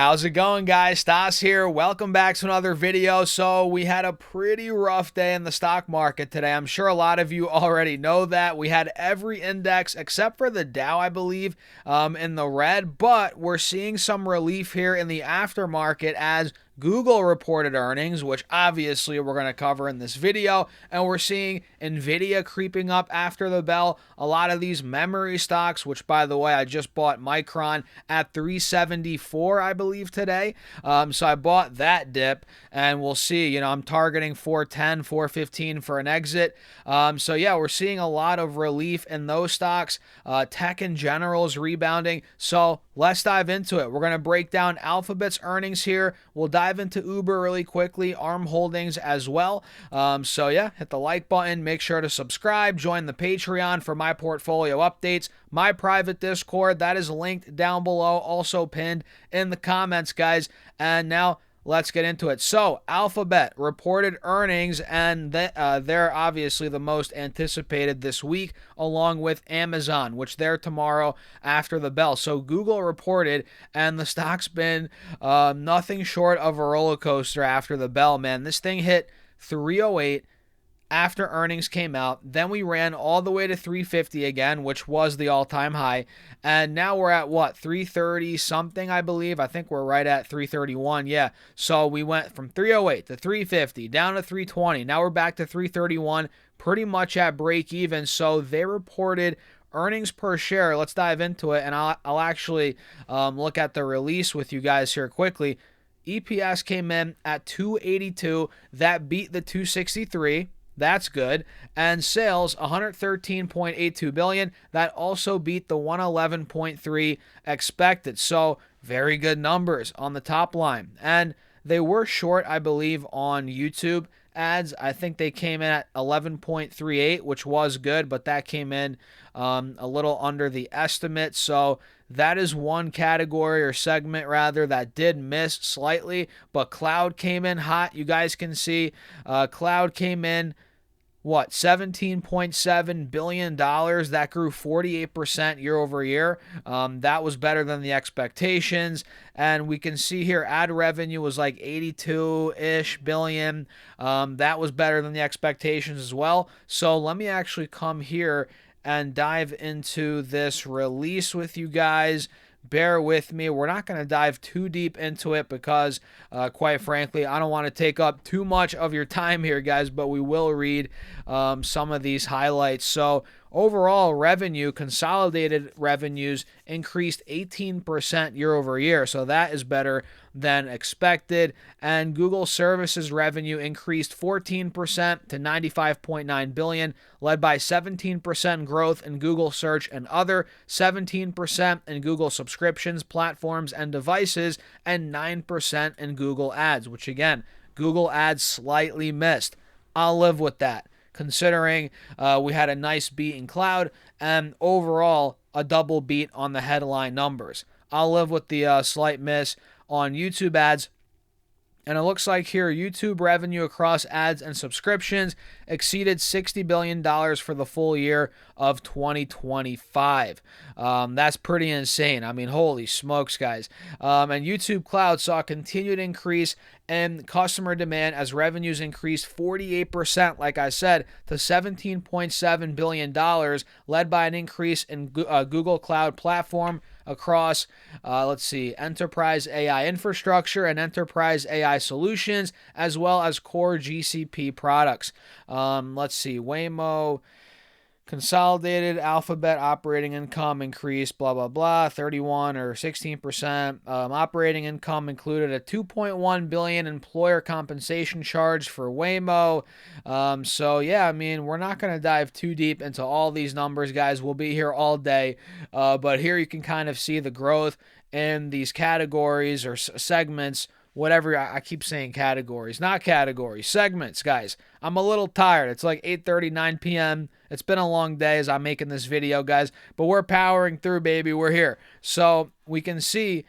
How's it going, guys? Stas here. Welcome back to another video. So we had a pretty rough day in the stock market today. I'm sure a lot of you already know that. We had every index except for the Dow, I believe, in the red, but we're seeing some relief here in the aftermarket as Google reported earnings, which obviously we're going to cover in this video, and we're seeing Nvidia creeping up after the bell. A lot of these memory stocks, which by the way, I just bought Micron at 374, I believe today. So I bought that dip, and we'll see. I'm targeting 410, 415 for an exit. So yeah, we're seeing a lot of relief in those stocks. Tech in general is rebounding. So let's dive into it. We're going to break down Alphabet's earnings here. We'll dive into Uber really quickly, ARM Holdings as well. So yeah, hit the like button, make sure to subscribe, join the Patreon for my portfolio updates, my private Discord, that is linked down below, also pinned in the comments, guys. And now let's get into it. So Alphabet reported earnings, and they're obviously the most anticipated this week, along with Amazon, which they're tomorrow after the bell. So Google reported, and the stock's been nothing short of a roller coaster after the bell, man. This thing hit 308 after earnings came out. Then we ran all the way to 350 again, which was the all-time high. And now we're at what, 330 something, I believe. I think we're right at 331. Yeah. So we went from 308 to 350 down to 320. Now we're back to 331, pretty much at break even. So they reported earnings per share. Let's dive into it, and I'll actually look at the release with you guys here quickly. EPS came in at 282. That beat the 263. That's good. And sales, 113.82 billion. That also beat the 111.3 expected. So very good numbers on the top line. And they were short, I believe, on YouTube ads. I think they came in at 11.38, which was good, but that came in a little under the estimate. So that is one category or segment rather that did miss slightly, but cloud came in hot. You guys can see cloud came in $17.7 billion. That grew 48% year over year. That was better than the expectations. And we can see here ad revenue was like 82-ish billion. That was better than the expectations as well. So let me actually come here and dive into this release with you guys. Bear with me. We're not going to dive too deep into it because, quite frankly, I don't want to take up too much of your time here, guys, but we will read some of these highlights. So overall revenue, consolidated revenues increased 18% year over year. So that is better than expected. And Google Services revenue increased 14% to 95.9 billion, led by 17% growth in Google Search and other, 17% in Google subscriptions, platforms, and devices, and 9% in Google Ads, which again, Google Ads slightly missed. I'll live with that, considering we had a nice beat in cloud and overall a double beat on the headline numbers. I'll live with the slight miss on YouTube ads. And it looks like here YouTube revenue across ads and subscriptions exceeded $60 billion for the full year of 2025. That's pretty insane. I mean, holy smokes, guys. And YouTube Cloud saw a continued increase in customer demand as revenues increased 48%, like I said, to $17.7 billion, led by an increase in Google Cloud Platform across, enterprise AI infrastructure and enterprise AI solutions, as well as core GCP products. Waymo, consolidated Alphabet operating income increased, 31 or 16%. Operating income included a $2.1 billion employer compensation charge for Waymo. So yeah, I mean, we're not going to dive too deep into all these numbers, guys. We'll be here all day. But here you can kind of see the growth in these categories or segments. Whatever, I keep saying categories, not categories, segments, guys. I'm a little tired. It's like 8:30, 9 p.m. It's been a long day as I'm making this video, guys, but we're powering through, baby. We're here. So we can see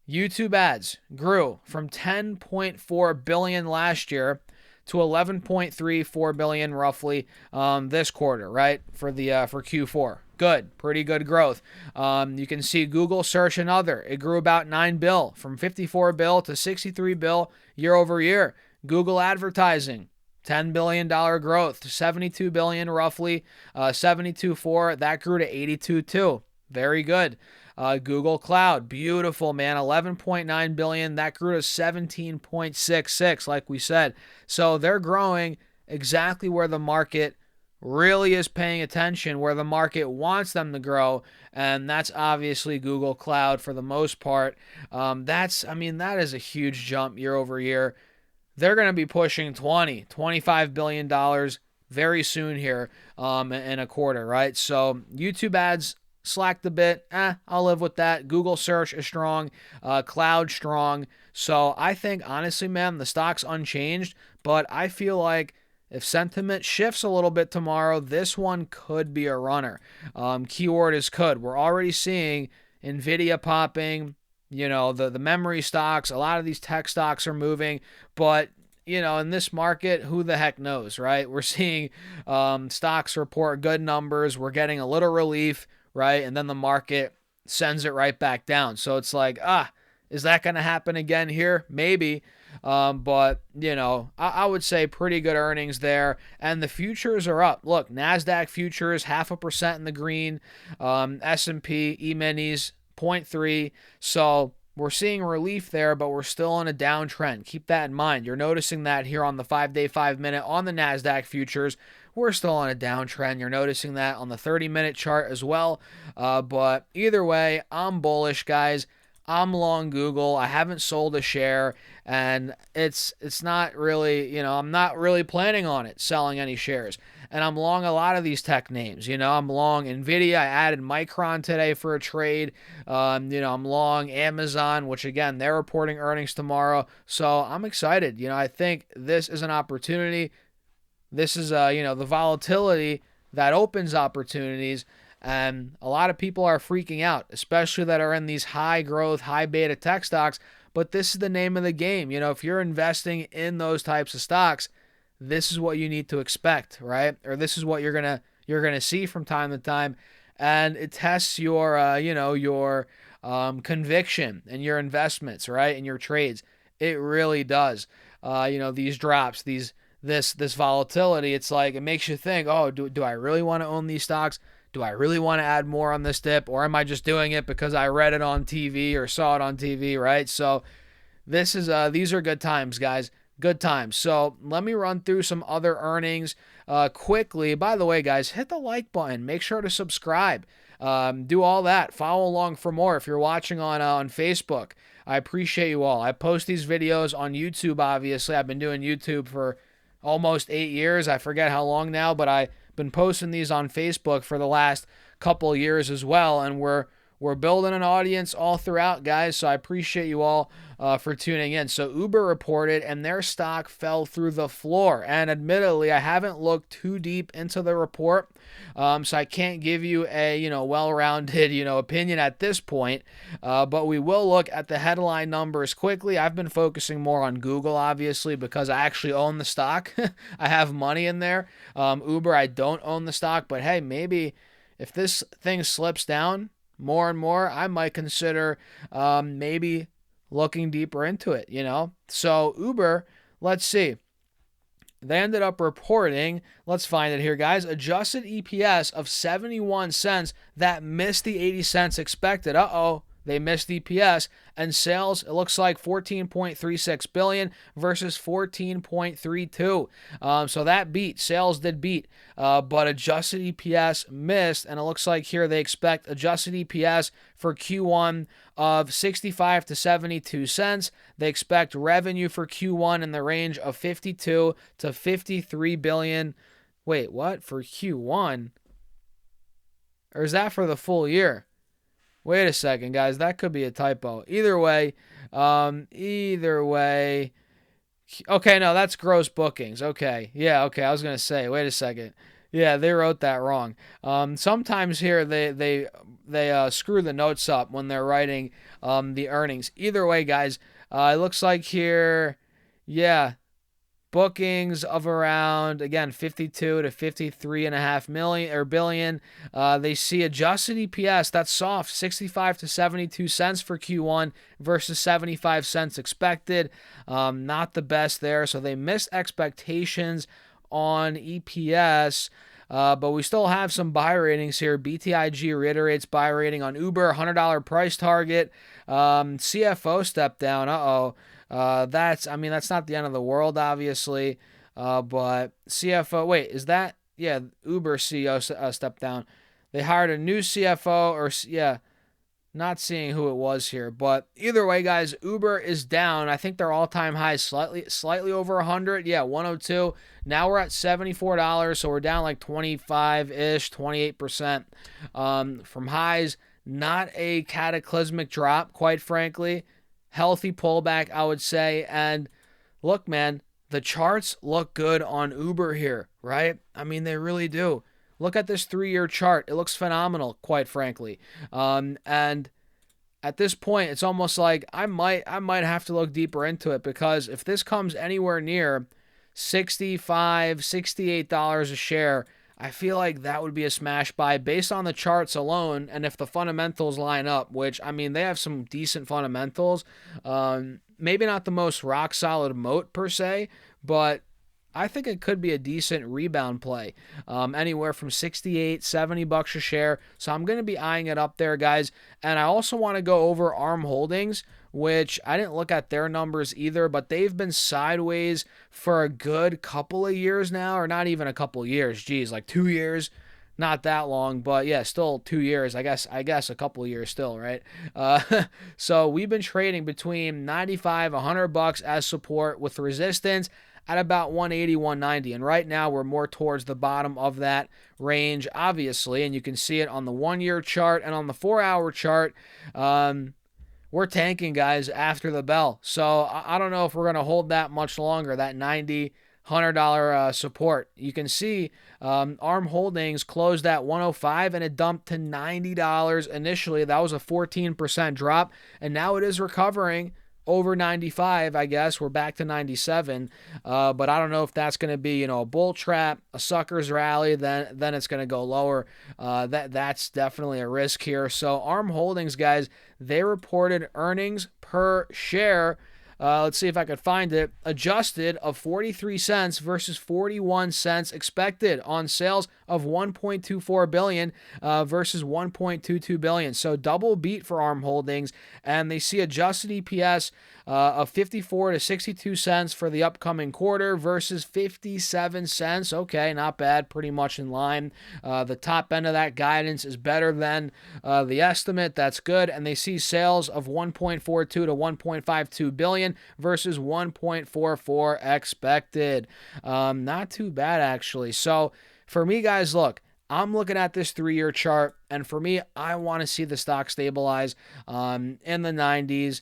YouTube ads grew from 10.4 billion last year to 11.34 billion roughly this quarter, right? For Q4. Good, pretty good growth. You can see Google search and other. It grew about 9 bill from 54 bill to 63 bill year over year. Google advertising, $10 billion growth to 72 billion roughly, 72.4. That grew to 82.2. Very good. Google Cloud, beautiful, man, 11.9 billion. That grew to 17.66, like we said. So they're growing exactly where the market really is paying attention, where the market wants them to grow, and that's obviously Google Cloud for the most part. That is a huge jump year over year. They're going to be pushing $25 billion very soon here in a quarter, right? So YouTube ads slacked a bit. I'll live with that. Google search is strong, cloud strong. So I think, honestly, man, the stock's unchanged, but I feel like if sentiment shifts a little bit tomorrow, this one could be a runner. Keyword is could. We're already seeing NVIDIA popping, the memory stocks. A lot of these tech stocks are moving, but in this market, who the heck knows, right? We're seeing stocks report good numbers. We're getting a little relief, right? And then the market sends it right back down. So it's like, is that going to happen again here? Maybe. But I would say pretty good earnings there, and the futures are up. Look, NASDAQ futures 0.5% in the green, S&P E-minis 0.3. So we're seeing relief there, but we're still on a downtrend. Keep that in mind. You're noticing that here on the 5-day, 5-minute on the NASDAQ futures. We're still on a downtrend. You're noticing that on the 30-minute chart as well. But either way, I'm bullish, guys. I'm long Google. I haven't sold a share, and it's not really, I'm not really planning on it selling any shares. And I'm long a lot of these tech names. I'm long NVIDIA. I added Micron today for a trade. I'm long Amazon, which again, they're reporting earnings tomorrow. So I'm excited. I think this is an opportunity. This is, the volatility that opens opportunities. And a lot of people are freaking out, especially that are in these high growth, high beta tech stocks. But this is the name of the game. If you're investing in those types of stocks, this is what you need to expect, right? Or this is what you're gonna see from time to time, and it tests your conviction and your investments, right, and your trades. It really does. These drops, this volatility. It's like it makes you think, oh, do I really want to own these stocks? Do I really want to add more on this dip, or am I just doing it because I read it on TV or saw it on TV, right? So these are good times, guys. Good times. So let me run through some other earnings quickly. By the way, guys, hit the like button. Make sure to subscribe. Do all that. Follow along for more if you're watching on Facebook. I appreciate you all. I post these videos on YouTube, obviously. I've been doing YouTube for almost 8 years. I forget how long now, but I've been posting these on Facebook for the last couple years as well, and we're building an audience all throughout, guys, so I appreciate you all for tuning in. So Uber reported, and their stock fell through the floor, and admittedly, I haven't looked too deep into the report, so I can't give you a well-rounded opinion at this point, but we will look at the headline numbers quickly. I've been focusing more on Google, obviously, because I actually own the stock. I have money in there. Uber, I don't own the stock, but hey, maybe if this thing slips down more and more, I might consider maybe looking deeper into it, So Uber, let's see. They ended up reporting, let's find it here, guys, adjusted EPS of 71 cents that missed the 80 cents expected. They missed EPS, and sales, it looks like 14.36 billion versus 14.32. So that beat. Sales did beat, but adjusted EPS missed, and it looks like here they expect adjusted EPS for Q1 of 65 to 72 cents. They expect revenue for Q1 in the range of 52 to 53 billion. Wait, what? For Q1? Or is that for the full year? Wait a second, guys. That could be a typo. Either way. Okay, no, that's gross bookings. Okay. Yeah, okay. I was going to say, wait a second. Yeah, they wrote that wrong. Sometimes here they screw the notes up when they're writing the earnings. Either way, guys, it looks like here, yeah, bookings of around, again, 52 to 53.5 million or billion. They see adjusted EPS, that's soft, 65 to 72 cents for Q1 versus 75 cents expected. Not the best there, so they missed expectations on EPS. But we still have some buy ratings here. BTIG reiterates buy rating on Uber, $100 price target. CFO step down. That's not the end of the world, obviously. But CFO, wait, is that, yeah, Uber CEO step down. They hired a new CFO, not seeing who it was here. But either way, guys, Uber is down. I think their all-time high is slightly over 100. Yeah, 102. Now we're at $74, so we're down like 25-ish, 28% from highs. Not a cataclysmic drop, quite frankly. Healthy pullback, I would say. And look, man, the charts look good on Uber here, right? I mean, they really do. Look at this 3-year chart. It looks phenomenal, quite frankly. And at this point, it's almost like I might have to look deeper into it, because if this comes anywhere near $65, $68 a share, I feel like that would be a smash buy based on the charts alone. And if the fundamentals line up, which, I mean, they have some decent fundamentals, maybe not the most rock solid moat per se, but I think it could be a decent rebound play, anywhere from 68, 70 bucks a share. So I'm going to be eyeing it up there, guys. And I also want to go over ARM Holdings, which I didn't look at their numbers either, but they've been sideways for a good couple of years now, or not even a couple of years. Geez, like 2 years. Not that long, but yeah, still 2 years. I guess a couple of years still, right? So we've been trading between 95, 100 bucks as support with resistance at about 180, 190. And right now we're more towards the bottom of that range, obviously. And you can see it on the 1-year chart and on the 4-hour chart. We're tanking, guys, after the bell. So I don't know if we're going to hold that much longer, that $90, $100 support. You can see ARM Holdings closed at 105 and it dumped to $90 initially. That was a 14% drop, and now it is recovering over 95, I guess. We're back to 97, but I don't know if that's going to be, a bull trap, a sucker's rally, then it's going to go lower. That's definitely a risk here. So ARM Holdings, guys, they reported earnings per share. Let's see if I could find it. Adjusted of 43 cents versus 41 cents expected on sales of 1.24 billion versus 1.22 billion. So double beat for ARM Holdings, and they see adjusted EPS of 54 to 62 cents for the upcoming quarter versus 57 cents. Okay, not bad, pretty much in line. The top end of that guidance is better than the estimate. That's good. And they see sales of 1.42 to 1.52 billion versus 1.44 expected. Not too bad, actually. So for me, guys, look, I'm looking at this 3-year chart, and for me, I want to see the stock stabilize in the 90s,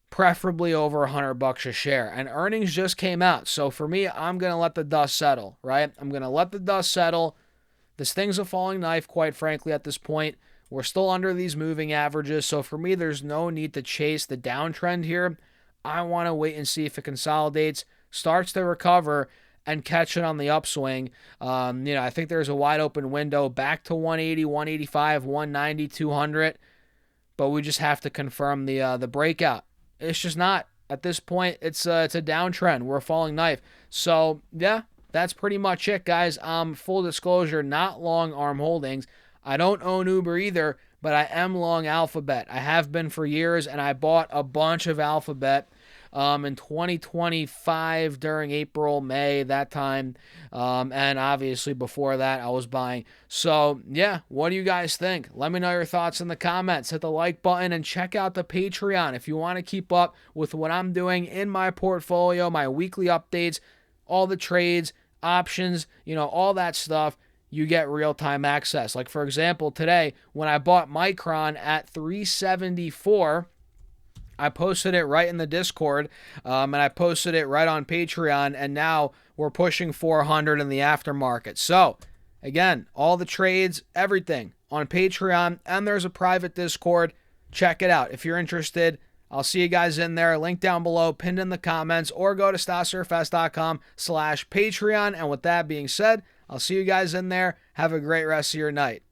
preferably over 100 bucks a share. And earnings just came out. So for me, I'm going to let the dust settle, right? I'm going to let the dust settle. This thing's a falling knife, quite frankly, at this point. We're still under these moving averages. So for me, there's no need to chase the downtrend here. I want to wait and see if it consolidates, starts to recover, and catch it on the upswing. I think there's a wide open window back to 180, 185, 190, 200. But we just have to confirm the breakout. It's just not. At this point, it's a downtrend. We're a falling knife. So, yeah, that's pretty much it, guys. Full disclosure, not long ARM Holdings. I don't own Uber either, but I am long Alphabet. I have been for years, and I bought a bunch of Alphabet in 2025 during April, May, that time. And obviously before that, I was buying. So, yeah, what do you guys think? Let me know your thoughts in the comments. Hit the like button and check out the Patreon if you want to keep up with what I'm doing in my portfolio, my weekly updates, all the trades, options, all that stuff. You get real-time access. Like, for example, today, when I bought Micron at 374, I posted it right in the Discord, and I posted it right on Patreon, and now we're pushing 400 in the aftermarket. So, again, all the trades, everything on Patreon, and there's a private Discord. Check it out. If you're interested, I'll see you guys in there. Link down below, pinned in the comments, or go to stocksurfs.com/Patreon. And with that being said, I'll see you guys in there. Have a great rest of your night.